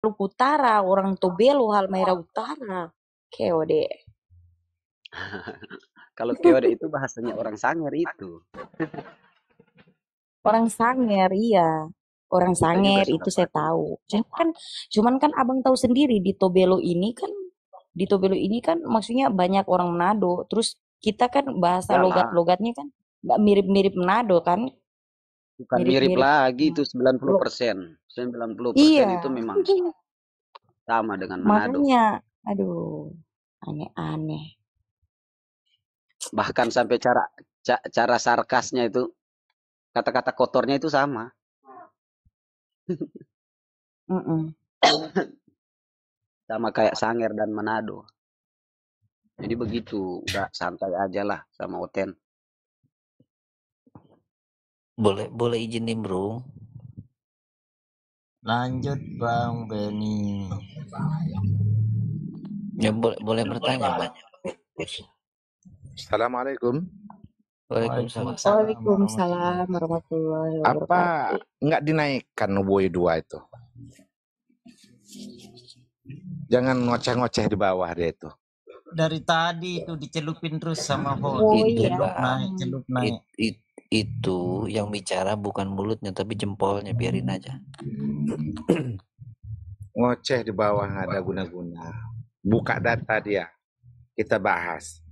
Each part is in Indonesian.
Maluku Utara, orang Tobelo, Halmahera Utara. Keode. Kalau keode itu bahasanya orang Sangir itu. Orang Sanger, iya. Orang Kita juga Sanger suka itu saya pakai. tahu. Cuman kan abang tahu sendiri di Tobelo ini kan maksudnya banyak orang Manado. Terus kita kan bahasa Enggak lah, logat-logatnya kan nggak mirip-mirip Manado kan, bukan mirip mirip-mirip. lagi itu Lo, 90%. 90% iya, itu memang sama dengan Manado. makanya, aduh, aneh-aneh. Bahkan sampai cara sarkasnya itu, kata-kata kotornya itu sama. Mm-mm. Sama kayak Sangir dan Manado. Jadi begitu, udah santai aja lah sama Oten. Boleh boleh izin nimbrung. Lanjut Bang Benny. Ya boleh bertanya, Bang. Assalamualaikum. Waalaikumsalam. Waalaikumsalam warahmatullahi Apa wabarakatuh. nggak dinaikkan Boy 2 itu? Jangan ngoceh-ngoceh di bawah deh itu. Dari tadi itu dicelupin terus sama Oh Hot. Itu, iya. Celup Bang. naik, celup naik. Itu yang bicara bukan mulutnya tapi jempolnya, biarin aja. Ngoceh di bawah nggak ada guna-guna. Buka data dia, kita bahas.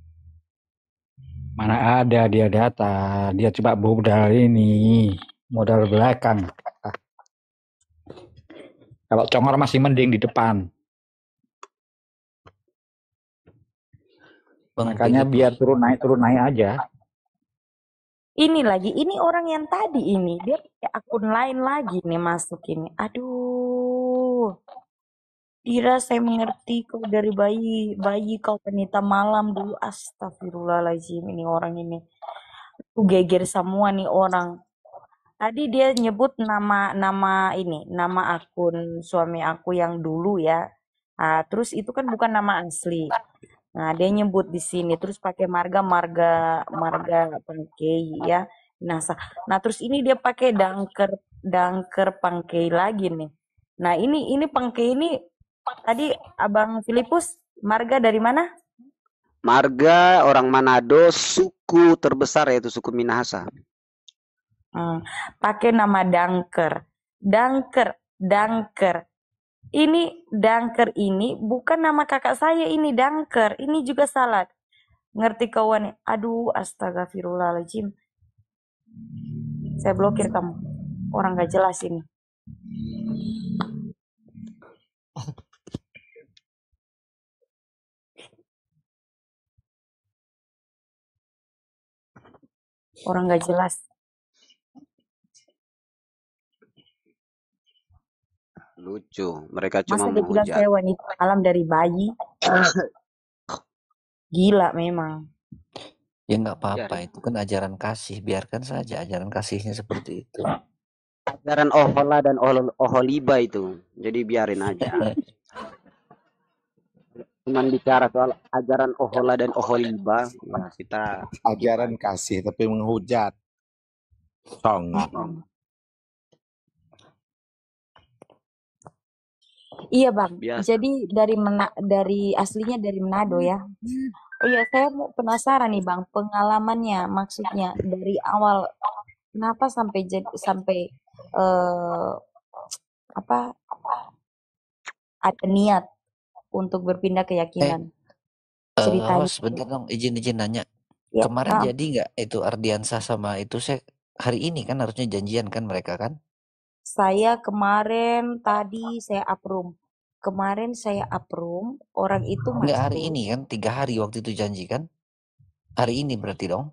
Mana ada dia data, dia coba modal ini, modal belakang. Kalau Congor masih mending di depan. Bang, Makanya begitu. biar turun naik aja. Ini orang yang tadi ini, dia pakai akun lain lagi nih masuk ini. Aduh, Dira saya mengerti kau dari bayi kau penita malam dulu. Astagfirullahaladzim, ini orang ini. Tuh geger semua nih orang. Tadi dia nyebut nama akun suami aku yang dulu ya. Ah, terus itu kan bukan nama asli. Nah, dia nyebut di sini terus pakai marga marga marga Pangkei ya. Nah, terus ini dia pakai dangker dangker Pangkei lagi nih. Nah, ini Pangkei ini tadi Abang Filipus marga dari mana? Marga orang Manado, suku terbesar yaitu suku Minahasa. Pakai nama Dangker. Dangker. Ini Dangker ini bukan nama kakak saya ini Dangker. Ini juga salah. Ngerti kawan? Aduh, astagfirullahaladzim. Saya blokir kamu. Orang gak jelas ini. Orang gak jelas. Lucu, mereka cuma Masa dia bilang menghujat. saya wanita alam dari bayi? Gila memang. Ya nggak apa-apa, itu kan ajaran kasih, biarkan saja ajaran kasihnya seperti itu. Ajaran Ohola dan Oholiba itu, jadi biarin aja. Cuman bicara soal ajaran Ohola dan Oholiba, ya kita Ajaran kasih tapi menghujat. Song. Iya bang. biasa. Jadi dari aslinya dari Manado ya. Oh iya, saya mau penasaran nih bang, pengalamannya, maksudnya dari awal kenapa sampai eh, apa ada niat untuk berpindah keyakinan? Ceritanya. Sebentar dong, izin nanya. Ya, Kemarin jadi nggak itu Ardiansah sama itu saya hari ini kan harusnya janjian kan mereka kan? saya kemarin tadi saya approve. Kemarin saya approve, orang itu Nggak hari masuk. ini kan, 3 hari waktu itu janji kan? Hari ini berarti dong?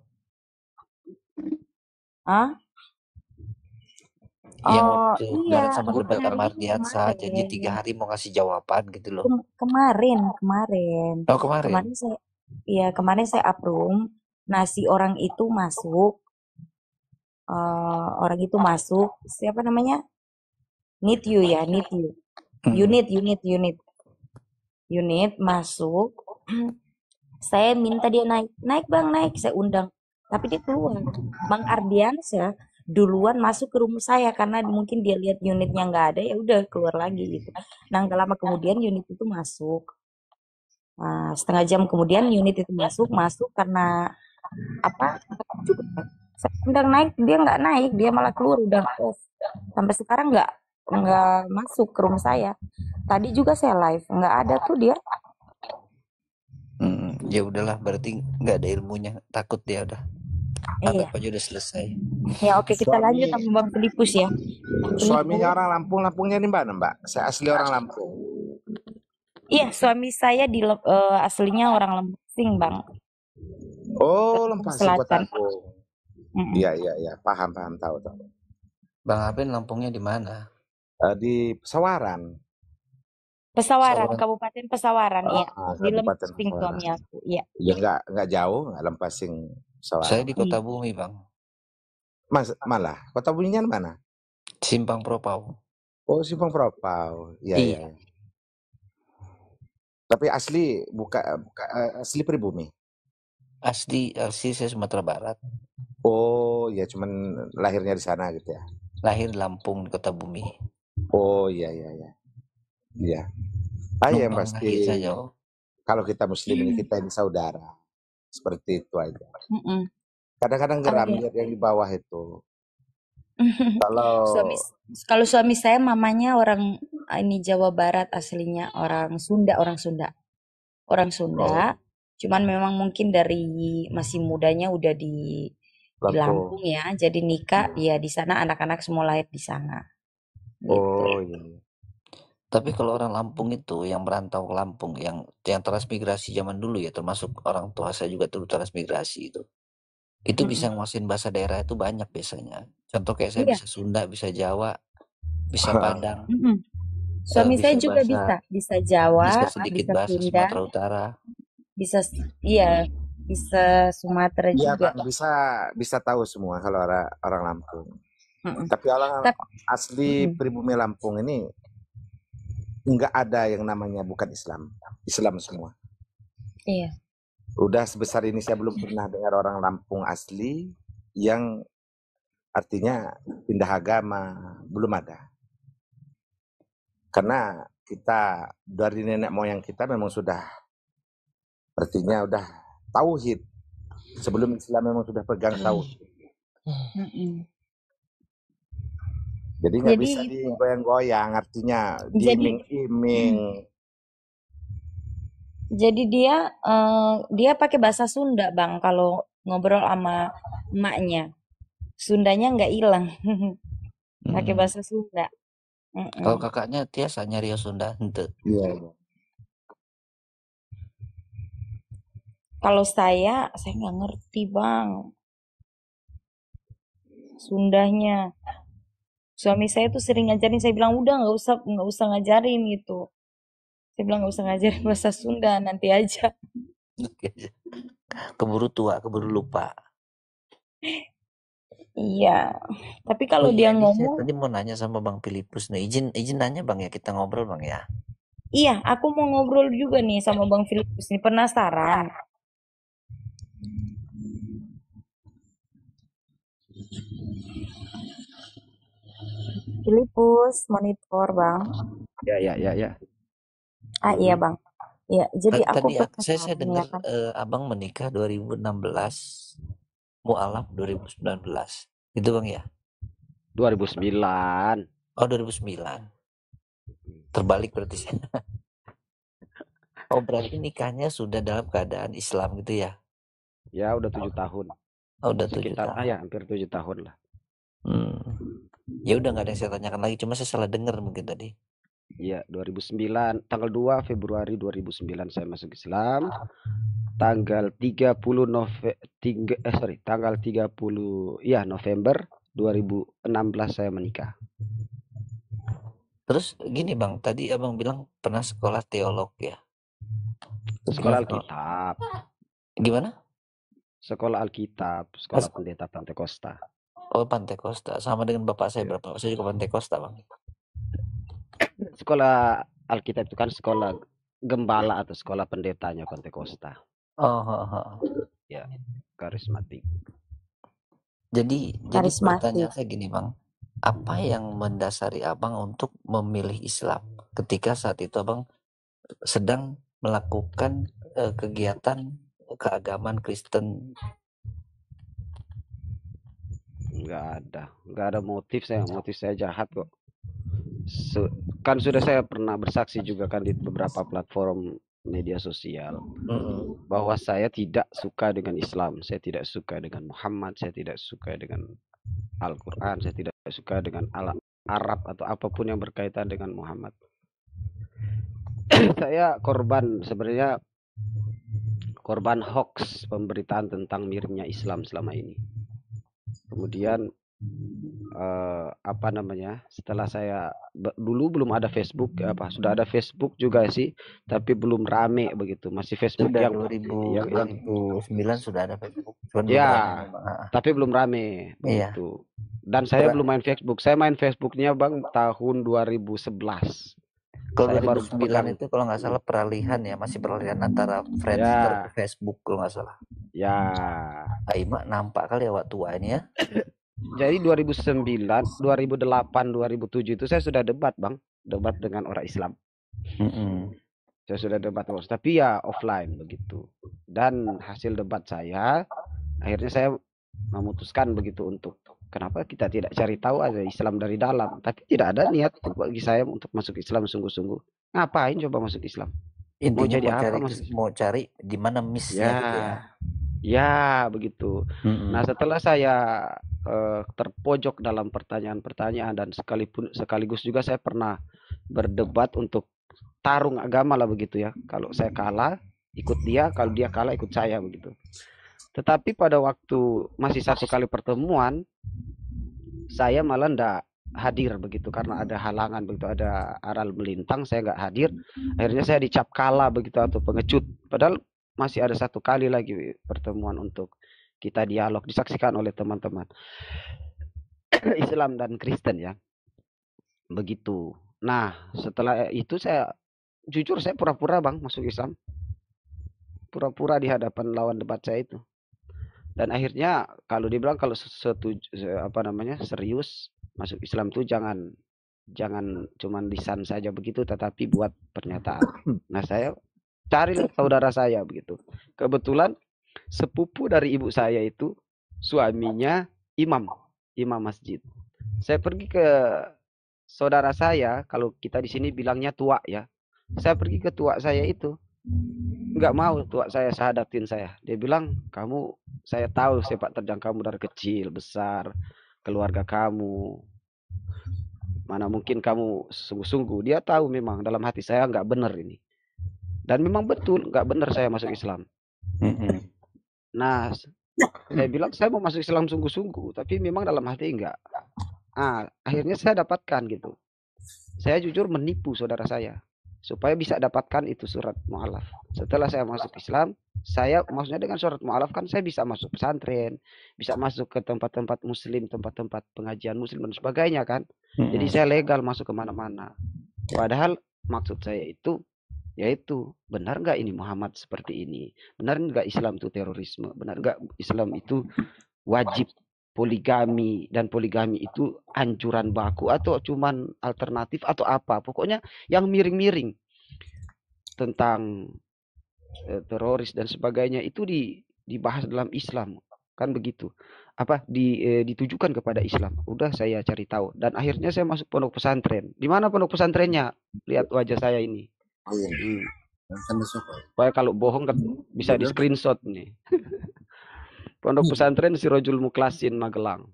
Hah? Yang Oh waktu iya, kemarin sama bukan debat hari sama ini, Ardiansah janji 3 kemarin. hari mau ngasih jawaban gitu loh. Kemarin. Oh kemarin? Kemarin saya approve. Nah, si orang itu masuk. Orang itu masuk. Siapa namanya? Need you ya, need you. Unit masuk. Saya minta dia naik bang, naik. Saya undang. Tapi dia keluar. Bang Ardiansyah duluan masuk ke rumah saya karena mungkin dia lihat unitnya nggak ada, ya udah keluar lagi gitu. Nah, nggak lama kemudian unit itu masuk. Nah, setengah jam kemudian unit itu masuk karena apa? Juga saya undang naik, dia nggak naik, dia malah keluar udah off. Sampai sekarang nggak masuk ke rumah saya. Tadi juga saya live, nggak ada tuh dia. Ya udahlah, berarti nggak ada ilmunya, takut dia udah. Iya. Anggap aja udah selesai. Ya oke, kita lanjut Suami, sama Bang Filipus ya. suaminya orang Lampung, Lampungnya di mana, Mbak? Saya asli orang Lampung. Iya, suami saya aslinya orang Lempasing, Bang. Oh, Lempasing Kota Selatan. Agung. Iya, paham, tahu. Bang Aben Lampungnya di mana? Di Pesawaran. Pesawaran, Kabupaten Pesawaran, iya. Di Kabupaten Lempasing Pesawaran. suami aku, iya. Ya nggak jauh, nggak Lempasing Pesawaran. Saya di Kota Bumi, Bang. Malah Kota Buminya mana? Simpang Propau. Oh, Simpang Propau. Iya. Tapi asli asli pribumi. Asli saya Sumatera Barat. Oh, ya cuman lahirnya di sana gitu ya. Lahir Lampung di Kota Bumi. Oh, iya. Iya. Yang pasti saja. kalau kita muslim ini kita ini saudara. Seperti itu aja. Kadang-kadang geram lihat yang di bawah itu. Kalau suami saya mamanya orang ini Jawa Barat aslinya, orang Sunda. Cuman memang mungkin dari masih mudanya udah di Lampung ya. Jadi nikah ya di sana, anak-anak semua lahir di sana. Gitu. Oh iya. Tapi kalau orang Lampung itu yang merantau ke Lampung, yang transmigrasi zaman dulu ya, termasuk orang tua saya juga dulu transmigrasi itu bisa nguasain bahasa daerah itu banyak biasanya. Contoh kayak saya bisa Sunda, bisa Jawa, bisa Padang. Suami saya juga bisa Jawa, bisa sedikit bahasa Sunda, Sumatera Utara. Bisa Sumatera juga. Iya, bisa tahu semua kalau orang Lampung. Tapi orang asli pribumi Lampung ini nggak ada yang namanya bukan Islam semua. Iya. Udah sebesar ini saya belum pernah dengar orang Lampung asli yang artinya pindah agama, belum ada. Karena kita dari nenek moyang kita memang sudah artinya udah tauhid. Sebelum Islam memang sudah pegang tauhid. Jadi nggak bisa digoyang-goyang, artinya diiming-iming. Jadi dia pakai bahasa Sunda, Bang, kalau ngobrol sama emaknya. Sundanya nggak hilang. Pakai bahasa Sunda. Kalau kakaknya Tias hanya Rio Sunda, ente. Iya. Kalau saya nggak ngerti, Bang. Sundanya. Suami saya tuh sering ngajarin, saya bilang udah nggak usah ngajarin gitu. Saya bilang nggak usah ngajarin bahasa Sunda, nanti aja. Keburu tua, keburu lupa. Iya. Tapi kalau dia ngomong, saya tadi mau nanya sama Bang Filipus nih, izin nanya Bang ya, kita ngobrol Bang ya. Iya, aku mau ngobrol juga nih sama Bang Filipus nih, penasaran. Filipus monitor, Bang. Ya. Iya, Bang. Ya, jadi aku saya dengar Abang menikah 2016, mualaf 2019. Gitu Bang ya? 2009. Oh, 2009. Terbalik berarti saya. Oh, berarti nikahnya sudah dalam keadaan Islam gitu ya? Ya, udah 7 tahun. Oh, udah 7 tahun. Ya, hampir 7 tahun lah. Ya udah nggak ada yang saya tanyakan lagi, cuma saya salah dengar mungkin tadi. Iya, 2009, tanggal 2 Februari 2009 saya masuk Islam. Tanggal 30 November 2016 saya menikah. Terus gini Bang, tadi Abang bilang pernah sekolah teolog ya? Sekolah Alkitab. Gimana? Sekolah Alkitab, sekolah pendeta Pantekosta. Oh, Pantekosta, sama dengan bapak saya. Bapak saya juga Pantekosta Bang. Sekolah Alkitab itu kan sekolah gembala atau sekolah pendetanya Pantekosta. Oh. Ya, karismatik. Jadi Karismatik. pertanyaan saya gini Bang, apa yang mendasari Abang untuk memilih Islam ketika saat itu Abang sedang melakukan kegiatan keagamaan Kristen? Nggak ada motif saya jahat kok. Kan sudah saya pernah bersaksi juga kan di beberapa platform media sosial bahwa saya tidak suka dengan Islam, saya tidak suka dengan Muhammad, saya tidak suka dengan Al-Quran, saya tidak suka dengan Arab atau apapun yang berkaitan dengan Muhammad. Saya sebenarnya korban hoax pemberitaan tentang miripnya Islam selama ini. Kemudian setelah saya dulu belum ada Facebook, sudah ada Facebook juga sih, tapi belum rame begitu, masih Facebook Sudah yang 2009 sudah ada Facebook. Ya, tapi belum rame begitu. Dan saya belum main Facebook. Saya main Facebooknya Bang tahun 2011. Kalau Saya baru 2009 itu kalau nggak salah peralihan ya, masih peralihan antara Friendster ke Facebook kalau nggak salah. Ya. Aima nampak kali awak tua ini ya. Jadi 2009, 2008, 2007 itu saya sudah debat Bang, debat dengan orang Islam. Saya sudah debat terus, tapi ya offline begitu. Dan hasil debat saya, akhirnya saya memutuskan begitu untuk kenapa kita tidak cari tahu aja Islam dari dalam. Tapi tidak ada niat bagi saya untuk masuk Islam sungguh-sungguh. Ngapain coba masuk Islam? Intinya mau jadi apa? Mau cari di mana miss-nya gitu ya. Ya begitu. Nah setelah saya terpojok dalam pertanyaan-pertanyaan dan sekaligus juga saya pernah berdebat untuk tarung agama lah begitu ya. Kalau saya kalah ikut dia, kalau dia kalah ikut saya begitu. Tetapi pada waktu masih satu kali pertemuan, saya malah ndak hadir begitu karena ada halangan begitu, ada aral melintang, saya nggak hadir. Akhirnya saya dicap kalah begitu atau pengecut. Padahal masih ada satu kali lagi pertemuan untuk kita dialog, disaksikan oleh teman-teman Islam dan Kristen ya. Begitu. Nah, setelah itu saya jujur saya pura-pura Bang masuk Islam. Pura-pura di hadapan lawan debat saya itu. Dan akhirnya kalau dibilang kalau serius masuk Islam tuh jangan cuman lisan saja begitu, tetapi buat pernyataan. Nah, saya cari saudara saya begitu. Kebetulan sepupu dari ibu saya itu suaminya imam masjid. Saya pergi ke saudara saya, kalau kita di sini bilangnya tua ya. Saya pergi ke tua saya itu, nggak mau tua saya syahadatin saya. Dia bilang, saya tahu sepak terjang kamu dari kecil, besar, keluarga kamu. Mana mungkin kamu sungguh-sungguh. Dia tahu memang dalam hati saya nggak benar ini. Dan memang betul nggak benar saya masuk Islam. Nah, saya bilang saya mau masuk Islam sungguh-sungguh, tapi memang dalam hati enggak. Akhirnya saya dapatkan gitu. Saya jujur menipu saudara saya supaya bisa dapatkan itu surat mu'alaf. Setelah saya masuk Islam, maksudnya dengan surat mu'alaf kan saya bisa masuk pesantren, bisa masuk ke tempat-tempat muslim, tempat-tempat pengajian muslim dan sebagainya kan. Jadi saya legal masuk kemana-mana. Padahal maksud saya itu yaitu benar nggak ini Muhammad seperti ini, benar nggak Islam itu terorisme, benar nggak Islam itu wajib poligami dan poligami itu anjuran baku atau cuman alternatif atau apa, pokoknya yang miring-miring tentang teroris dan sebagainya itu dibahas dalam Islam kan begitu, ditujukan kepada Islam. Udah saya cari tahu dan akhirnya saya masuk pondok pesantren. Di mana pondok pesantrennya? Lihat wajah saya ini. Supaya kalau bohong kan bisa di screenshot nih. Pondok pesantren Sirojul Mukhlasin Magelang.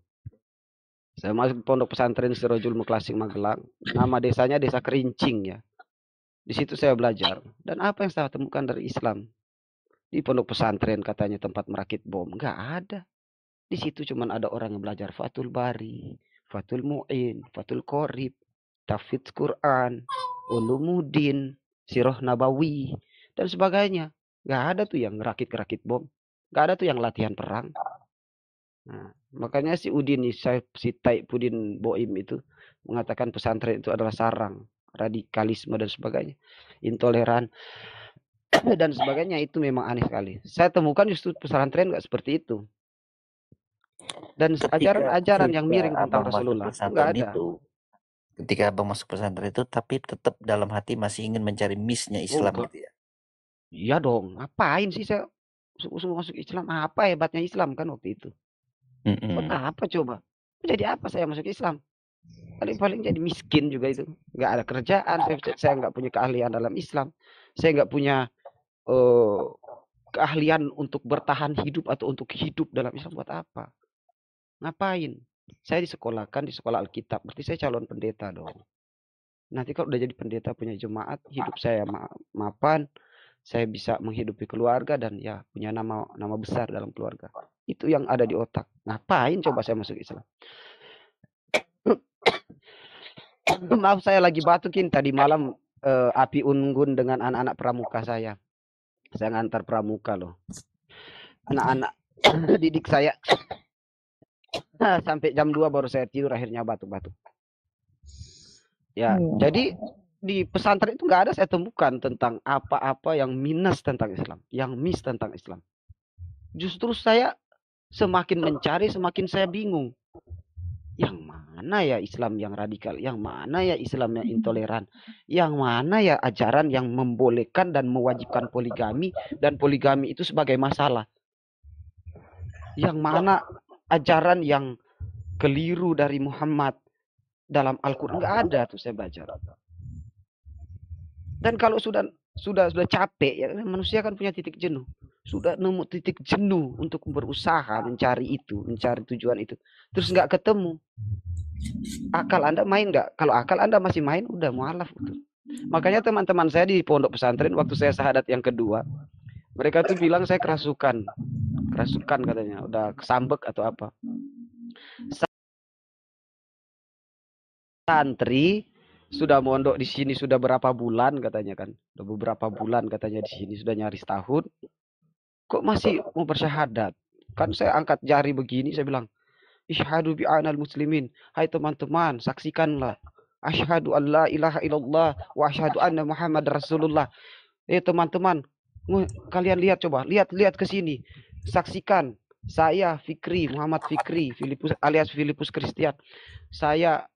Saya masuk pondok pesantren Sirojul Mukhlasin Magelang. Nama desanya Desa Kerincing ya. Di situ saya belajar. Dan apa yang saya temukan dari Islam? Di pondok pesantren katanya tempat merakit bom. Nggak ada. Di situ cuma ada orang yang belajar Fathul Bari, Fathul Mu'in, Fathul Qorib, Tahfidz Quran, Ulumuddin, Sirah Nabawi dan sebagainya. Nggak ada tuh yang ngerakit bom. Nggak ada tuh yang latihan perang. Nah, makanya si Taibudin Boim itu mengatakan pesantren itu adalah sarang radikalisme dan sebagainya, intoleran dan sebagainya. Itu memang aneh sekali. Saya temukan justru pesantren nggak seperti itu. dan ajaran-ajaran yang ketika miring tentang abang masuk Rasulullah itu nggak pesantren ada. itu, ketika abang masuk pesantren itu, tapi tetap dalam hati masih ingin mencari miss-nya Islam enggak. gitu ya? Iya dong, ngapain sih saya masuk Islam? Apa hebatnya Islam kan waktu itu? Buat apa coba? Jadi apa saya masuk Islam? Paling-paling jadi miskin juga itu. Nggak ada kerjaan, saya nggak punya keahlian dalam Islam. Saya nggak punya keahlian untuk bertahan hidup atau untuk hidup dalam Islam. Buat apa? Ngapain? Saya disekolahkan di sekolah Alkitab, berarti saya calon pendeta dong. Nanti kalau udah jadi pendeta punya jemaat, hidup saya mapan, saya bisa menghidupi keluarga dan ya punya nama besar dalam keluarga. Itu yang ada di otak. Ngapain coba saya masuk Islam? Maaf saya lagi batukin tadi malam api unggun dengan anak-anak pramuka saya. Saya ngantar pramuka loh. Anak-anak didik saya sampai jam 2 baru saya tidur, akhirnya batuk-batuk. Ya, jadi di pesantren itu nggak ada saya temukan tentang apa-apa yang minus tentang Islam, yang miss tentang Islam. Justru saya semakin mencari, semakin saya bingung. Yang mana ya Islam yang radikal? Yang mana ya Islam yang intoleran? Yang mana ya ajaran yang membolehkan dan mewajibkan poligami dan poligami itu sebagai masalah? Yang mana ajaran yang keliru dari Muhammad dalam Al-Quran? Nggak ada tuh saya baca. Dan kalau sudah capek ya, manusia kan punya titik jenuh. Sudah nemu titik jenuh untuk berusaha mencari itu, mencari tujuan itu, terus nggak ketemu. Akal Anda main nggak? Kalau akal Anda masih main, udah mualaf gitu. Makanya teman-teman saya di pondok pesantren waktu saya syahadat yang kedua, mereka tuh bilang saya kerasukan katanya, udah kesambek atau apa. Santri sudah mondok di sini sudah berapa bulan katanya kan, udah beberapa bulan katanya di sini, sudah nyaris tahun, kok masih mau bersyahadat? Kan saya angkat jari begini, saya bilang, Isyhadu bi'anal muslimin. Hai teman-teman, saksikanlah. Asyhadu an la ilaha illallah wa asyhadu anna Muhammad Rasulullah. Teman-teman, kalian lihat coba, lihat ke sini. Saksikan, saya Fikri, Muhammad Fikri, alias Filipus Kristian. Saya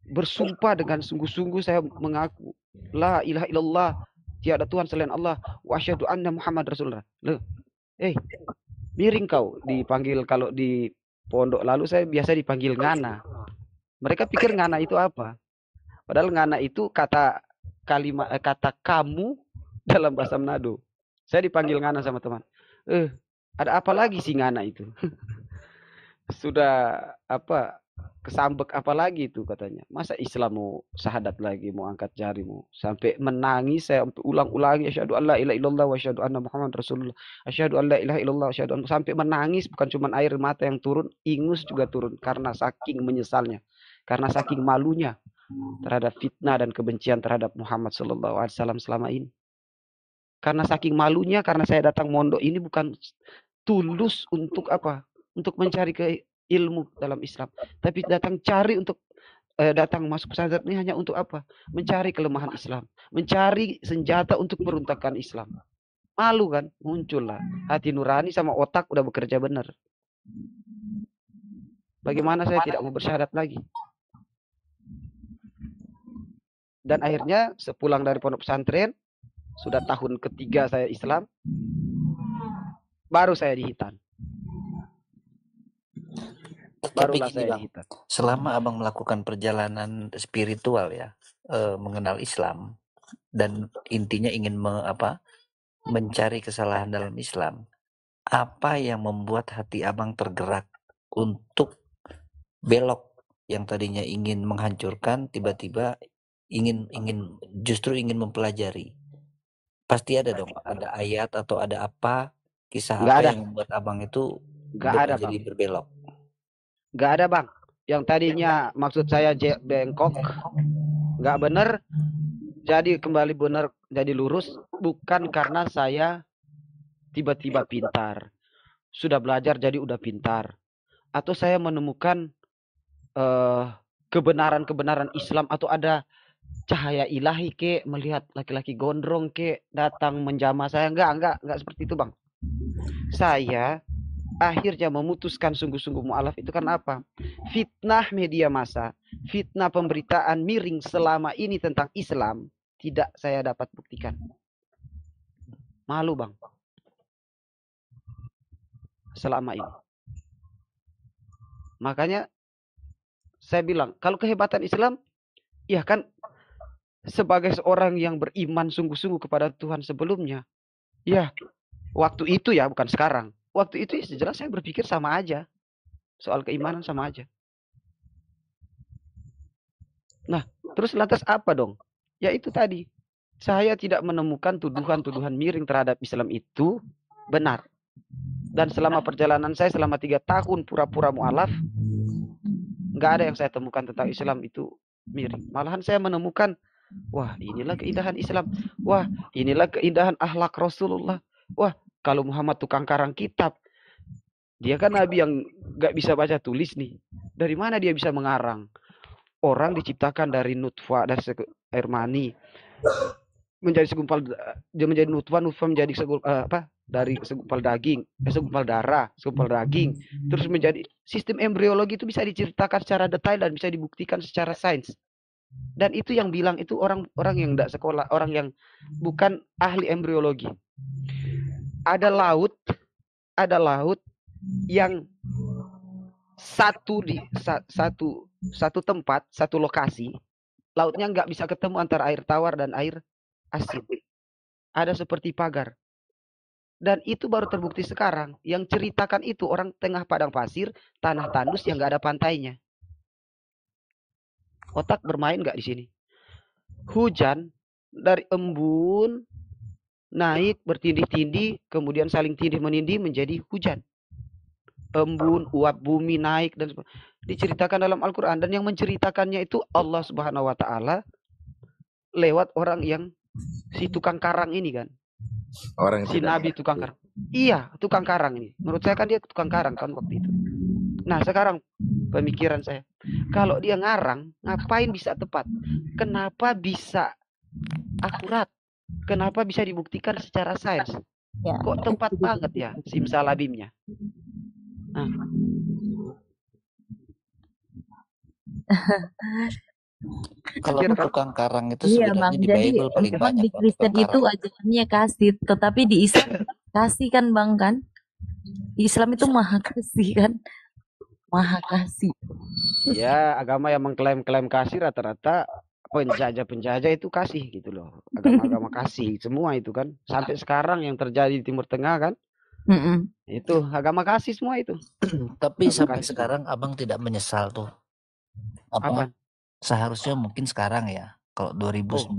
bersumpah dengan sungguh-sungguh, saya mengaku la ilaha illallah, tiada Tuhan selain Allah, wa asyhadu anna Muhammad Rasulullah. Loh, miring kau dipanggil. Kalau di pondok lalu saya biasa dipanggil ngana. Mereka pikir ngana itu apa? Padahal ngana itu kata kamu dalam bahasa Manado. Saya dipanggil ngana sama teman. Ada apa lagi sih ngana itu? Sudah kesambek apa lagi itu katanya. Masa Islam mau syahadat lagi, mau angkat jari, mau sampai menangis, saya ulang-ulangi asyhadu an la ilaha illallah wa asyhadu anna Muhammad Rasulullah. Asyhadu an la ilaha illallah asyhadu sampai menangis, bukan cuma air mata yang turun, ingus juga turun karena saking menyesalnya, karena saking malunya terhadap fitnah dan kebencian terhadap Muhammad sallallahu alaihi wasallam selama ini. Karena saking malunya, karena saya datang mondok ini bukan tulus untuk apa? Untuk mencari ilmu dalam Islam, tapi datang masuk pesantren ini hanya untuk apa? Mencari kelemahan Islam, mencari senjata untuk meruntuhkan Islam. Malu kan? Muncullah hati nurani sama otak udah bekerja benar. Bagaimana saya tidak mau bersyahadat lagi? Dan akhirnya sepulang dari pondok pesantren, sudah tahun ketiga saya Islam, baru saya dihitan. Tapi gini Bang, selama Abang melakukan perjalanan spiritual ya, mengenal Islam dan intinya ingin mencari kesalahan dalam Islam, apa yang membuat hati Abang tergerak untuk belok yang tadinya ingin menghancurkan, tiba-tiba justru ingin mempelajari? Pasti ada dong, ada ayat atau ada apa, kisah apa yang membuat Abang itu jadi berbelok? Gak ada Bang. Yang tadinya maksud saya bengkok, gak benar, jadi kembali benar, jadi lurus. Bukan karena saya tiba-tiba pintar, sudah belajar jadi udah pintar, atau saya menemukan kebenaran Islam, atau ada cahaya ilahi ke, melihat laki-laki gondrong ke datang menjamah saya. Enggak seperti itu Bang. Saya akhirnya memutuskan sungguh-sungguh mu'alaf itu karena apa? Fitnah media massa, fitnah pemberitaan miring selama ini tentang Islam tidak saya dapat buktikan. Malu bang. Selama ini. Makanya saya bilang, kalau kehebatan Islam, ya kan sebagai seorang yang beriman sungguh-sungguh kepada Tuhan sebelumnya, ya waktu itu ya, bukan sekarang. Waktu itu ya jelas saya berpikir sama aja. Soal keimanan sama aja. Nah, terus lantas apa dong? Ya itu tadi. Saya tidak menemukan tuduhan-tuduhan miring terhadap Islam itu benar. Dan selama perjalanan saya selama 3 tahun pura-pura mu'alaf, nggak ada yang saya temukan tentang Islam itu miring. Malahan saya menemukan, wah inilah keindahan Islam. Wah inilah keindahan akhlak Rasulullah. Wah kalau Muhammad tukang karang kitab. Dia kan Nabi yang nggak bisa baca tulis nih. Dari mana dia bisa mengarang? Orang diciptakan dari nutfah, dari air mani. Menjadi segumpal, dia menjadi nutfah menjadi dari segumpal daging, segumpal darah, segumpal daging, terus menjadi sistem embriologi itu bisa diceritakan secara detail dan bisa dibuktikan secara sains. Dan itu yang bilang itu orang-orang yang tidak sekolah, orang yang bukan ahli embriologi. Ada laut yang satu tempat, satu lokasi, lautnya nggak bisa ketemu antara air tawar dan air asin. Ada seperti pagar. Dan itu baru terbukti sekarang. Yang ceritakan itu orang tengah padang pasir, tanah tandus yang nggak ada pantainya. Otak bermain nggak di sini? Hujan dari embun naik bertindih-tindih, kemudian saling tindih menindih menjadi hujan. Embun, uap bumi naik dan diceritakan dalam Al-Quran. Dan yang menceritakannya itu Allah Subhanahu Wa Taala lewat orang yang si tukang karang ini kan. Orang si Nabi tukang karang. Iya, tukang karang ini. Menurut saya kan dia tukang karang kan waktu itu. Nah sekarang pemikiran saya, kalau dia ngarang, ngapain bisa tepat? Kenapa bisa akurat? Kenapa bisa dibuktikan secara sains? Ya. Kok tepat banget ya simsalabimnya? Nah. Kalau tukang karang itu iya, sebenarnya Bang. di Jadi Bible paling memang banyak. di Kristen itu ajarannya kasih, tetapi di Islam kasih kan Bang kan? Di Islam itu maha kasih kan? Maha kasih. Ya, agama yang mengklaim-klaim kasih rata-rata penjajah-penjajah itu kasih gitu loh. Agama-agama kasih semua itu kan. Sampai sekarang yang terjadi di Timur Tengah kan. Itu agama kasih semua itu. Tapi sampai sekarang abang tidak menyesal tuh. Apa? Seharusnya mungkin sekarang ya. Kalau 2009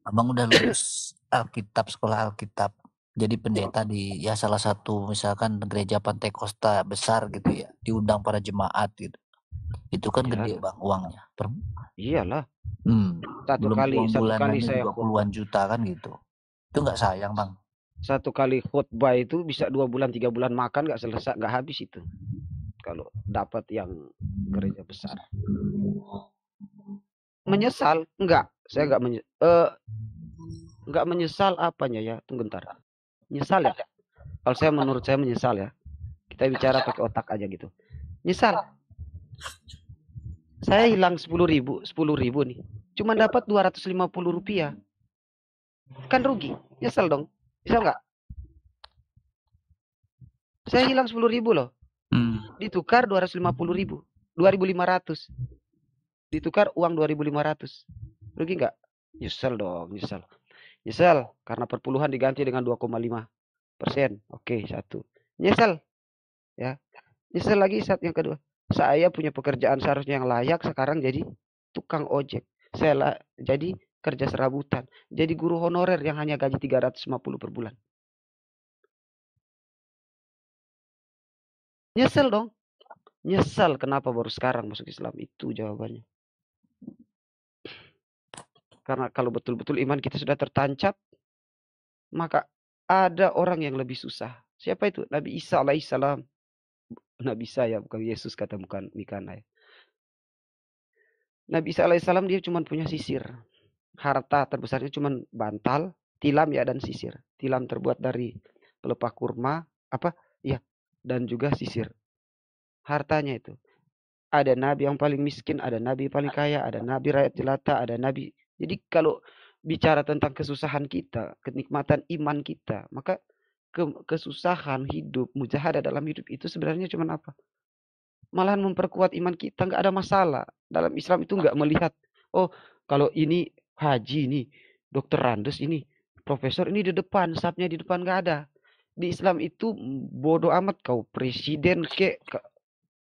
abang udah lulus Alkitab, sekolah Alkitab. Jadi pendeta di ya salah satu misalkan gereja Pantai Costa besar gitu ya. Diundang para jemaat gitu. Itu kan gede bang uangnya. Iyalah. Satu kali saya 20-an juta kan gitu. Itu nggak sayang bang. Satu kali khutbah itu bisa 2 bulan 3 bulan makan nggak selesai, nggak habis itu. Kalau dapat yang gereja besar. Menyesal? Enggak. Saya enggak menyesal apanya ya. Tunggu bentar. Menyesal ya? Kalau saya menurut saya menyesal ya. Kita bicara pakai otak aja gitu. Nyesal. Saya hilang 10.000 nih. Cuma dapat 250 rupiah. Kan rugi. Nyesel dong. Bisa enggak? Saya hilang 10.000 loh. Ditukar 250.000. 2.500. Ditukar uang 2.500. Rugi enggak? Nyesel dong, nyesel. Nyesel karena perpuluhan diganti dengan 2,5%. Oke, satu. Nyesel. Ya. Nyesel lagi saat yang kedua. Saya punya pekerjaan seharusnya yang layak, sekarang jadi tukang ojek. Saya jadi kerja serabutan. Jadi guru honorer yang hanya gaji 350 per bulan. Nyesel dong. Nyesel kenapa baru sekarang masuk Islam. Itu jawabannya. Karena kalau betul-betul iman kita sudah tertancap, maka ada orang yang lebih susah. Siapa itu? Nabi Isa alaihissalam. Nabi Isa ya, bukan Yesus kata bukan Mikana ya. Nabi Isa alaihissalam dia cuma punya sisir. Harta terbesarnya cuma bantal, tilam ya dan sisir. Tilam terbuat dari pelepah kurma, dan juga sisir hartanya itu. Ada nabi yang paling miskin, ada nabi paling kaya, ada nabi rakyat jelata, ada nabi. Jadi kalau bicara tentang kesusahan kita, kenikmatan iman kita, maka kesusahan hidup, mujahadah dalam hidup itu sebenarnya cuma apa? Malahan memperkuat iman kita, nggak ada masalah. Dalam Islam itu nggak melihat, oh kalau ini haji ini, dokter Randes ini, profesor ini di depan, sapnya di depan, nggak ada. Di Islam itu bodoh amat kau presiden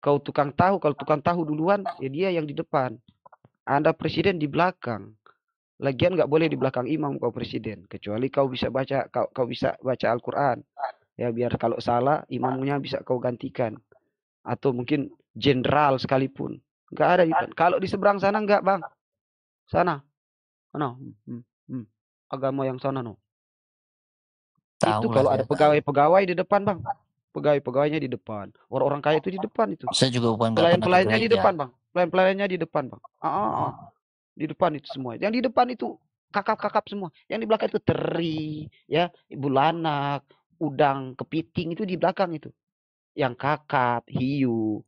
kau tukang tahu, kalau tukang tahu duluan ya dia yang di depan. Anda presiden di belakang. Lagian nggak boleh di belakang imam kau presiden, kecuali kau bisa baca kau bisa baca Al-Qur'an. Ya biar kalau salah imamnya bisa kau gantikan. Atau mungkin jenderal sekalipun. Nggak ada di depan. Kalau di seberang sana nggak, Bang. Sana. Mana? Agama yang sana no. Itu kalau ada pegawai-pegawai di depan, Bang. Pegawai-pegawainya di depan. Orang-orang kaya itu di depan itu. Saya juga bukan Pelayan-pelayannya di depan, Bang. Pelayan-pelayannya di depan, Bang. Di depan itu semua. Yang di depan itu kakap-kakap semua. Yang di belakang itu teri, ya, ibu lanak, udang, kepiting itu di belakang itu. Yang kakap, hiu,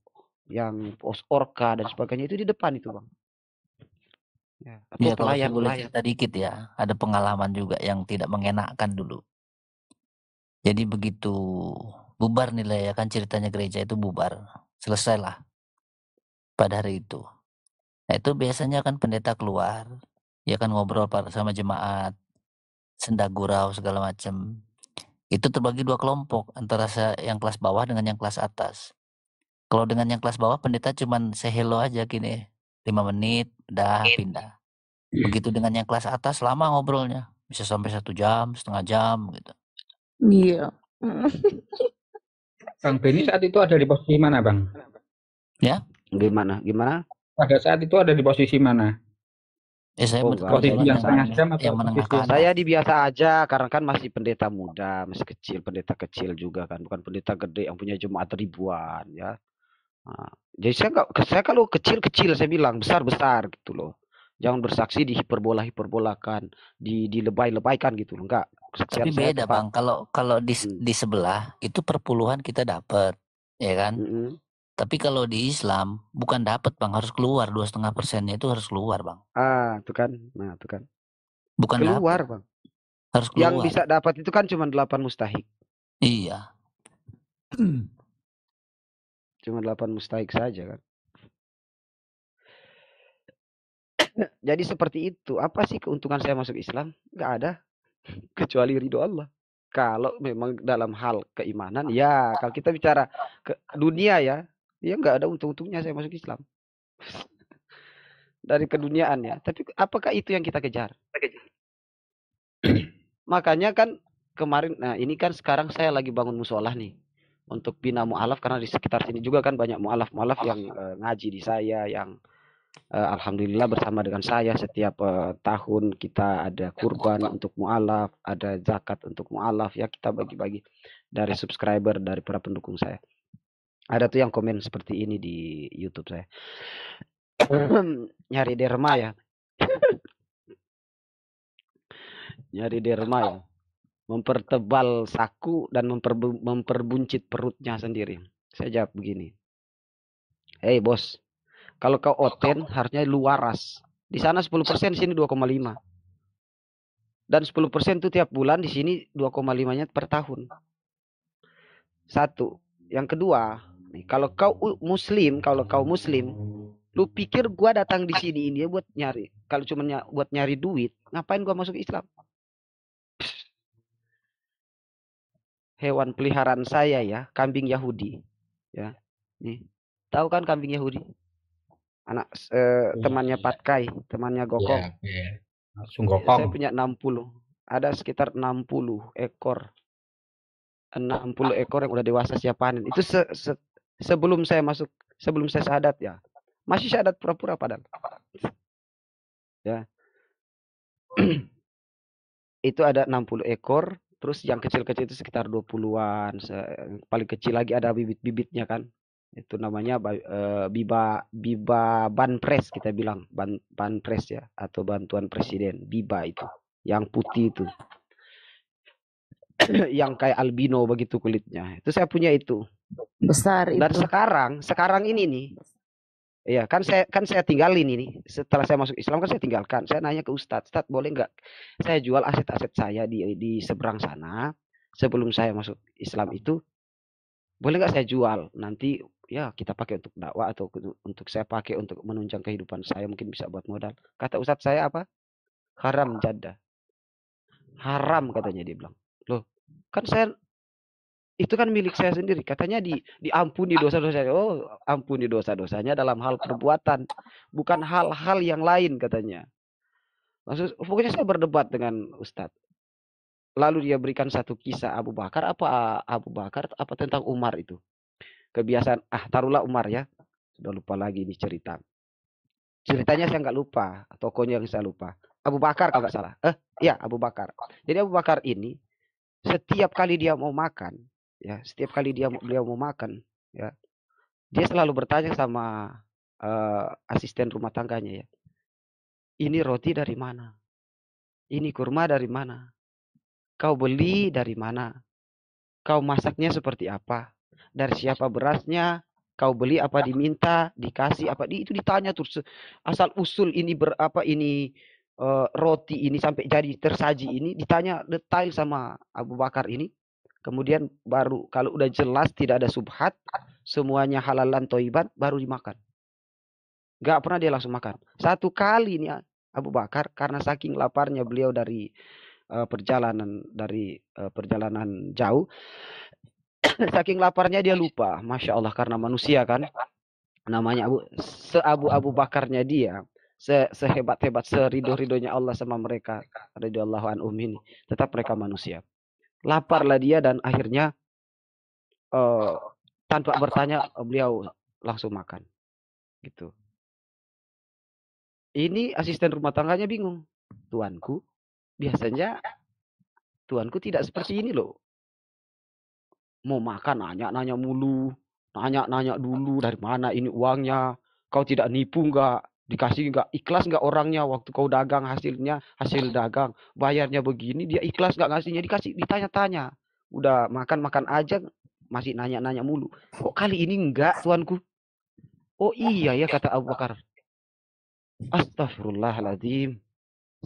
yang orka dan sebagainya itu di depan itu, Bang. Ya, atau kalau saya boleh pelayan. cerita dikit ya, ada pengalaman juga yang tidak mengenakkan dulu. Jadi begitu bubar nilai ya kan ceritanya gereja itu bubar, selesailah pada hari itu. Nah, itu biasanya kan pendeta keluar, ya kan ngobrol sama jemaat, senda gurau segala macam. Itu terbagi 2 kelompok antara yang kelas bawah dengan yang kelas atas. Kalau dengan yang kelas bawah pendeta cuman say hello aja gini, 5 menit udah pindah. Begitu dengan yang kelas atas lama ngobrolnya, bisa sampai 1 jam, setengah jam gitu. Iya. Bang Beni saat itu ada di posisi mana, Bang? Ya? Gimana? Pada saat itu ada di posisi mana? Saya posisi yang setengah jam atau yang menengah ke atas. Saya dibiasa aja karena kan masih pendeta muda, masih kecil, pendeta kecil juga kan, bukan pendeta gede yang punya jemaat ribuan ya. Nah, jadi saya kalau kecil-kecil saya bilang, besar-besar gitu loh. Jangan bersaksi dihiperbolakan, dilebay-lebaykan gitu loh. Enggak. Tapi beda, Bang. Kalau di sebelah itu perpuluhan kita dapat, ya kan? Tapi kalau di Islam bukan dapat, Bang, harus keluar 2,5%-nya itu harus keluar, Bang. Itu kan. Nah, itu kan. Bukan keluar, dapet. Bang. Harus keluar. Yang bisa dapat itu kan cuma 8 mustahik. Iya. Cuma 8 mustahik saja kan. Jadi seperti itu. Apa sih keuntungan saya masuk Islam? Nggak ada. Kecuali ridho Allah. Kalau memang dalam hal keimanan, ya kalau kita bicara ke dunia ya nggak ada untung-untungnya saya masuk Islam. Dari keduniaan ya. Tapi apakah itu yang kita kejar? Makanya kan kemarin, nah ini kan sekarang saya lagi bangun musolah nih. Untuk bina mu'alaf, karena di sekitar sini juga kan banyak mu'alaf yang ngaji di saya, yang alhamdulillah bersama dengan saya setiap tahun kita ada kurban untuk mu'alaf, ada zakat untuk mu'alaf, ya kita bagi-bagi dari subscriber, dari para pendukung saya. Ada tuh yang komen seperti ini di YouTube saya. Nyari derma ya. Nyari derma ya. Mempertebal saku dan memperbuncit perutnya sendiri. Saya jawab begini. Hei bos, kalau kau oten harusnya lu waras. Di sana 10%, di sini 2,5. Dan 10% itu tiap bulan, di sini 2,5-nya per tahun. Satu. Yang kedua, kalau kau muslim, lu pikir gua datang di sini ini buat nyari. Kalau cuma buat nyari duit, ngapain gua masuk Islam? Hewan peliharaan saya ya, kambing Yahudi. Ya. Nih. Tahu kan kambing Yahudi? Anak temannya Patkai, temannya Gokong. Gokong. Saya punya 60. Ada sekitar 60 ekor. 60 ekor yang udah dewasa siap panen. Itu sebelum saya syahadat ya. Masih syahadat pura-pura padahal. Ya. Itu ada 60 ekor. Terus yang kecil-kecil itu sekitar 20-an. Paling kecil lagi ada bibit-bibitnya kan. Itu namanya Biba Banpres kita bilang. Banpres ya. Atau bantuan presiden. Biba itu. Yang putih itu. Yang kayak albino begitu kulitnya. Itu saya punya itu. Besar Dan itu. sekarang ini nih, ya kan saya tinggalin ini. Setelah saya masuk Islam kan saya tinggalkan. Saya nanya ke Ustadz, boleh nggak saya jual aset-aset saya di seberang sana sebelum saya masuk Islam itu, boleh nggak saya jual? Nanti ya kita pakai untuk dakwah atau untuk saya pakai untuk menunjang kehidupan saya, mungkin bisa buat modal. Kata Ustadz saya apa? Haram jada. Haram katanya, dia bilang. Loh, kan saya itu kan milik saya sendiri. Katanya diampuni dosa-dosanya. Oh, ampuni dosa-dosanya dalam hal perbuatan, bukan hal-hal yang lain katanya. Pokoknya saya berdebat dengan Ustadz. Lalu dia berikan satu kisah Abu Bakar apa tentang Umar itu. Kebiasaan, taruhlah Umar ya. Sudah lupa lagi ini cerita. Ceritanya saya nggak lupa, tokohnya yang saya lupa. Abu Bakar kalau nggak salah. Iya, Abu Bakar. Jadi Abu Bakar ini setiap kali dia mau makan, ya, beliau mau makan, ya, dia selalu bertanya sama asisten rumah tangganya, ya. Ini roti dari mana? Ini kurma dari mana? Kau beli dari mana? Kau masaknya seperti apa? Dari siapa berasnya? Kau beli apa diminta? Dikasih apa? Itu ditanya terus asal usul ini roti ini sampai jadi tersaji ini ditanya detail sama Abu Bakar ini. Kemudian baru kalau udah jelas tidak ada subhat, semuanya halalan toiban, baru dimakan. Gak pernah dia langsung makan. Satu kali nih Abu Bakar karena saking laparnya beliau dari perjalanan jauh, saking laparnya dia lupa. Masya Allah, karena manusia kan, namanya Abu Bakarnya dia, sehebat-hebat, serido-ridonya Allah sama mereka, radhiyallahu anhum ini, tetap mereka manusia. Laparlah dia dan akhirnya tanpa bertanya beliau langsung makan. Gitu. Ini asisten rumah tangganya bingung. Tuanku, biasanya tuanku tidak seperti ini loh. Mau makan nanya-nanya mulu. Nanya-nanya dulu dari mana ini uangnya. Kau tidak nipu nggak? Dikasih nggak? Ikhlas nggak orangnya waktu kau dagang hasil dagang. Bayarnya begini, dia ikhlas nggak ngasihnya? Dikasih, ditanya-tanya. Udah makan-makan aja masih nanya-nanya mulu. Kok kali ini enggak, tuanku? Oh iya ya, kata Abu Bakar. Astagfirullahaladzim.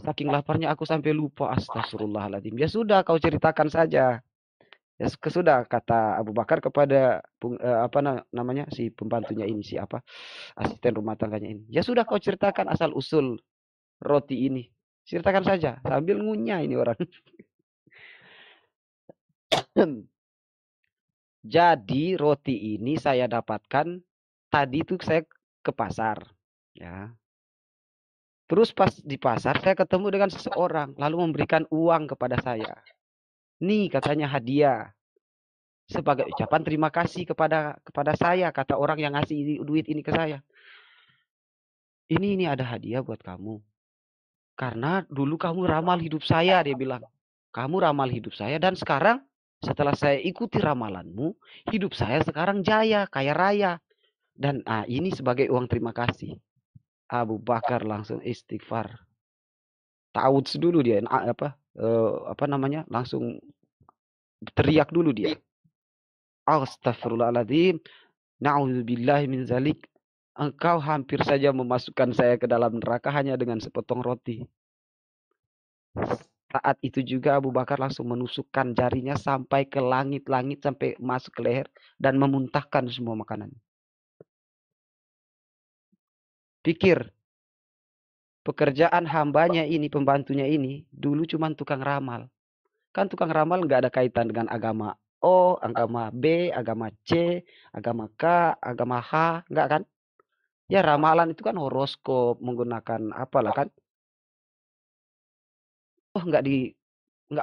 Saking laparnya aku sampai lupa. Astagfirullahaladzim. Ya sudah, kau ceritakan saja. Ya sudah, kata Abu Bakar kepada si pembantunya ini, asisten rumah tangganya ini. Ya sudah, kau ceritakan asal usul roti ini. Ceritakan saja sambil ngunyah ini orang. Jadi roti ini saya dapatkan tadi itu saya ke pasar, ya. Terus pas di pasar saya ketemu dengan seseorang lalu memberikan uang kepada saya. Nih katanya hadiah. Sebagai ucapan terima kasih kepada saya, kata orang yang ngasih duit ini ke saya. Ini ada hadiah buat kamu. Karena dulu kamu ramal hidup saya, dia bilang. Kamu ramal hidup saya dan sekarang setelah saya ikuti ramalanmu, hidup saya sekarang jaya, kaya raya. Dan ini sebagai uang terima kasih. Abu Bakar langsung istighfar. Ta'awudz dulu dia, langsung teriak dulu dia. Astagfirullahaladzim. Na'udzubillahi min zalik. Engkau hampir saja memasukkan saya ke dalam neraka hanya dengan sepotong roti. Saat itu juga Abu Bakar langsung menusukkan jarinya sampai ke langit-langit, sampai masuk ke leher dan memuntahkan semua makanan. Pikir, pekerjaan hambanya ini, pembantunya ini, dulu cuma tukang ramal. Kan tukang ramal nggak ada kaitan dengan agama O, agama B, agama C, agama K, agama H, nggak kan? Ya ramalan itu kan horoskop, menggunakan apalah kan. Oh nggak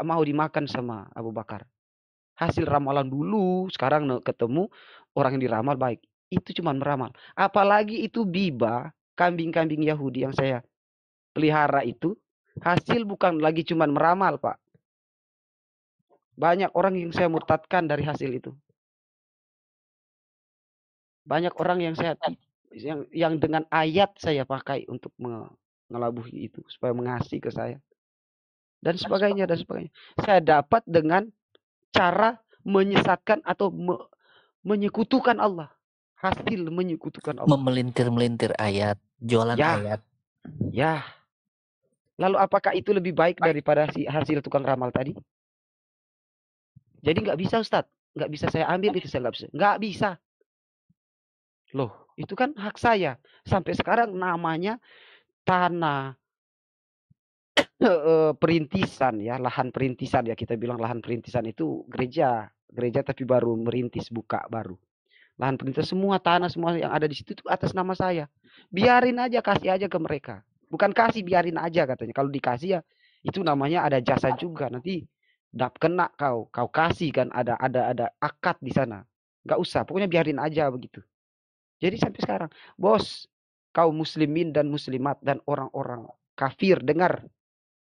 mau dimakan sama Abu Bakar. Hasil ramalan dulu, sekarang ketemu orang yang diramal baik. Itu cuma meramal. Apalagi itu biba, kambing-kambing Yahudi yang saya pelihara itu, hasil bukan lagi cuma meramal, Pak. Banyak orang yang saya murtadkan dari hasil itu. Banyak orang yang dengan ayat saya pakai untuk mengelabuhi itu supaya mengasih ke saya. Dan sebagainya. Saya dapat dengan cara menyesatkan atau menyekutukan Allah. Hasil menyekutukan Allah. Memelintir-melintir ayat, jualan Ya. ayat. Ya. Lalu apakah itu lebih baik daripada si hasil tukang ramal tadi? Jadi nggak bisa Ustadz. Nggak bisa saya ambil itu, saya nggak bisa. Nggak bisa. Loh, itu kan hak saya. Sampai sekarang namanya tanah perintisan ya, lahan perintisan ya, kita bilang lahan perintisan itu gereja tapi baru merintis, buka baru. Lahan perintisan, semua tanah semua yang ada di situ itu atas nama saya. Biarin aja, kasih aja ke mereka. Bukan kasih, biarin aja katanya. Kalau dikasih ya itu namanya ada jasa juga, nanti kena kau kasih kan, ada akad di sana. Nggak usah, pokoknya biarin aja begitu. Jadi sampai sekarang, bos, kaum muslimin dan muslimat dan orang-orang kafir, dengar.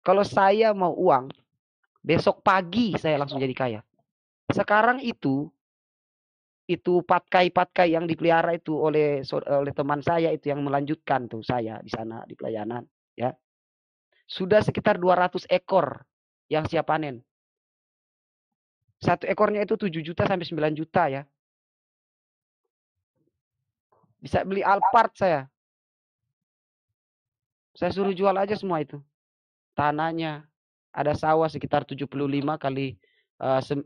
Kalau saya mau uang, besok pagi saya langsung jadi kaya. Sekarang itu patkai yang dipelihara itu oleh teman saya itu yang melanjutkan tuh saya di sana di pelayanan, ya. Sudah sekitar 200 ekor yang siap panen. Satu ekornya itu 7 juta sampai 9 juta ya. Bisa beli Alphard saya. Saya suruh jual aja semua itu. Tanahnya ada sawah sekitar 75 kali 80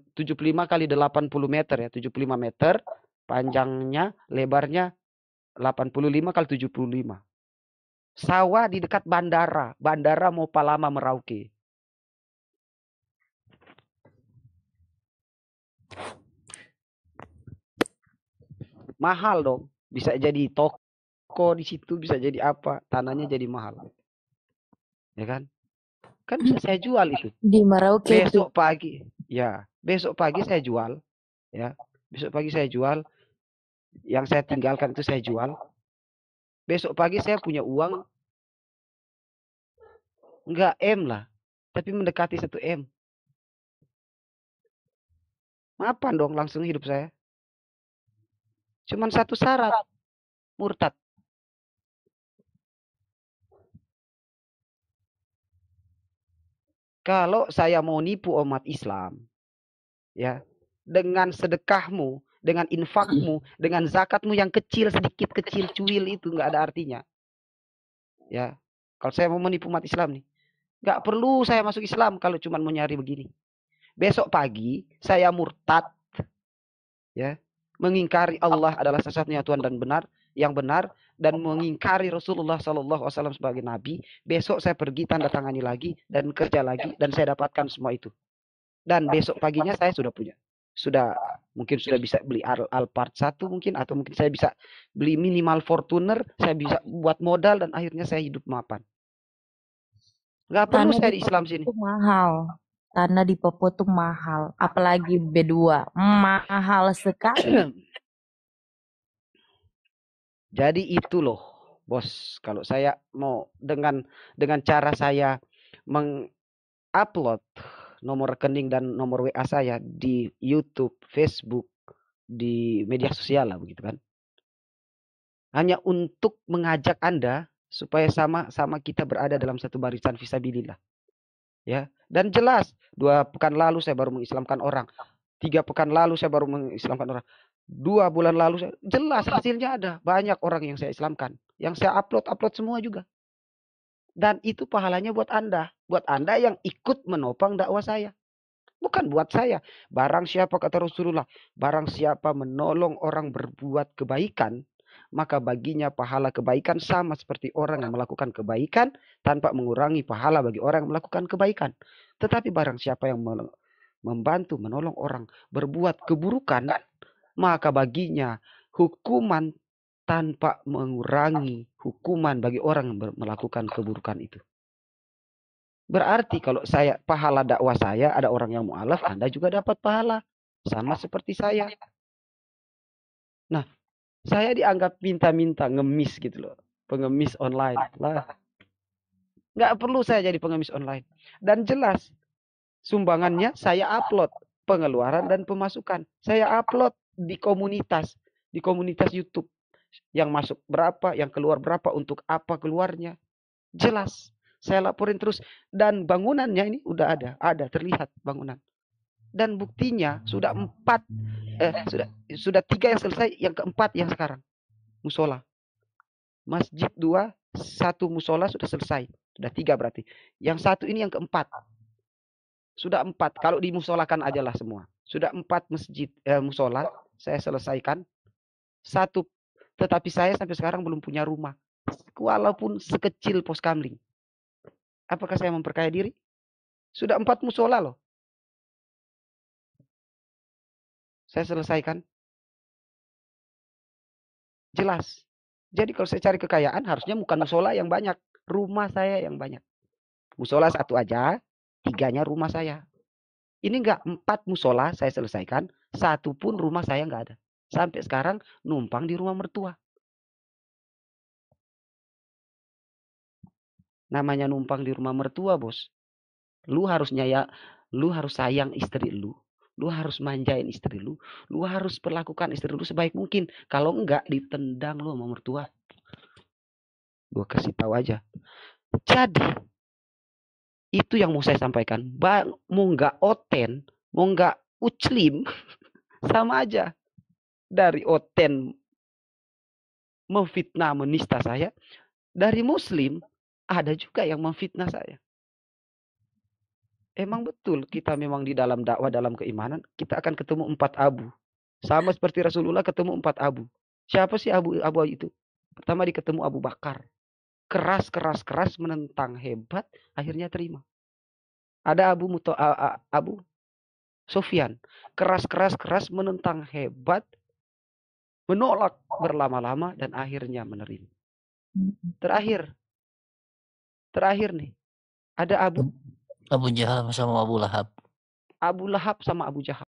meter ya, 75 meter panjangnya, lebarnya 85 kali 75. Sawah di dekat bandara Mopalama Merauke. Mahal dong, bisa jadi toko di situ, bisa jadi apa, tanahnya jadi mahal. Ya kan? Kan bisa saya jual itu. Di Merauke besok pagi. Ya, besok pagi saya jual. Ya, besok pagi saya jual. Yang saya tinggalkan itu saya jual. Besok pagi saya punya uang enggak M lah, tapi mendekati 1 M. Mapan dong langsung hidup saya. Cuman satu syarat, murtad. Kalau saya mau nipu umat Islam, ya, dengan sedekahmu, dengan infakmu, dengan zakatmu yang kecil, sedikit kecil, cuil itu nggak ada artinya. Ya, kalau saya mau menipu umat Islam nih, nggak perlu saya masuk Islam kalau cuma mau nyari begini. Besok pagi saya murtad, ya, mengingkari Allah adalah satu-satunya Tuhan dan yang benar, dan mengingkari Rasulullah SAW sebagai Nabi. Besok saya pergi tanda tangani lagi dan kerja lagi dan saya dapatkan semua itu. Dan besok paginya saya sudah punya. Mungkin sudah bisa beli Alphard 1 mungkin, atau mungkin saya bisa beli minimal Fortuner, saya bisa buat modal dan akhirnya saya hidup mapan. Nggak perlu saya di Islam sini. Itu mahal. Tanah di Papua tuh mahal, apalagi B2, mahal sekali. Jadi itu loh, bos. Kalau saya mau dengan cara saya mengupload nomor rekening dan nomor WA saya di YouTube, Facebook, di media sosial lah begitu kan. Hanya untuk mengajak Anda supaya sama-sama kita berada dalam satu barisan fisabilillah. Ya, dan jelas 2 pekan lalu saya baru mengislamkan orang. 3 pekan lalu saya baru mengislamkan orang. 2 bulan lalu jelas hasilnya ada. Banyak orang yang saya islamkan. Yang saya upload semua juga. Dan itu pahalanya buat Anda. Buat Anda yang ikut menopang dakwah saya. Bukan buat saya. Barang siapa, kata Rasulullah, barang siapa menolong orang berbuat kebaikan, maka baginya pahala kebaikan sama seperti orang yang melakukan kebaikan tanpa mengurangi pahala bagi orang yang melakukan kebaikan. Tetapi barang siapa yang membantu, menolong orang berbuat keburukan, maka baginya hukuman tanpa mengurangi hukuman bagi orang yang melakukan keburukan itu. Berarti kalau saya pahala dakwah saya, ada orang yang mu'alaf, Anda juga dapat pahala. Sama seperti saya. Nah, saya dianggap minta-minta ngemis gitu loh. Pengemis online. Lah. Nggak perlu saya jadi pengemis online. Dan jelas, sumbangannya saya upload. Pengeluaran dan pemasukan. Saya upload di komunitas YouTube. Yang masuk berapa, yang keluar berapa, untuk apa keluarnya. Jelas. Saya laporin terus. Dan bangunannya ini udah ada terlihat bangunan. Dan buktinya sudah 3 yang selesai, yang keempat yang sekarang musola. Masjid 2, 1 musola sudah selesai. Sudah 3 berarti. Yang 1 ini yang keempat. Sudah 4. Kalau dimusolakan aja lah semua. Sudah 4 musola saya selesaikan. 1, tetapi saya sampai sekarang belum punya rumah. Walaupun sekecil pos kamling. Apakah saya memperkaya diri? Sudah 4 musola loh. Saya selesaikan. Jelas. Jadi kalau saya cari kekayaan harusnya bukan musola yang banyak. Rumah saya yang banyak. Musola 1 aja. 3-nya rumah saya. Ini enggak, 4 musola saya selesaikan. 1 pun rumah saya enggak ada. Sampai sekarang numpang di rumah mertua. Namanya numpang di rumah mertua, bos. Lu harus sayang istri lu. Lu harus manjain istri lu. Lu harus perlakukan istri lu sebaik mungkin. Kalau enggak, ditendang lu sama mertua. Gue kasih tahu aja. Jadi, itu yang mau saya sampaikan. Mau enggak oten, mau enggak uclim, sama aja. Dari oten memfitnah, menista saya. Dari muslim, ada juga yang memfitnah saya. Emang betul kita memang di dalam dakwah, dalam keimanan, kita akan ketemu 4 abu. Sama seperti Rasulullah ketemu 4 abu. Siapa sih abu itu? Pertama ketemu Abu Bakar. Keras menentang, hebat, akhirnya terima. Ada Abu Sufyan. Keras menentang, hebat, menolak berlama-lama, dan akhirnya menerima. Terakhir nih, ada Abu Jahal sama Abu Lahab. Abu Lahab sama Abu Jahal.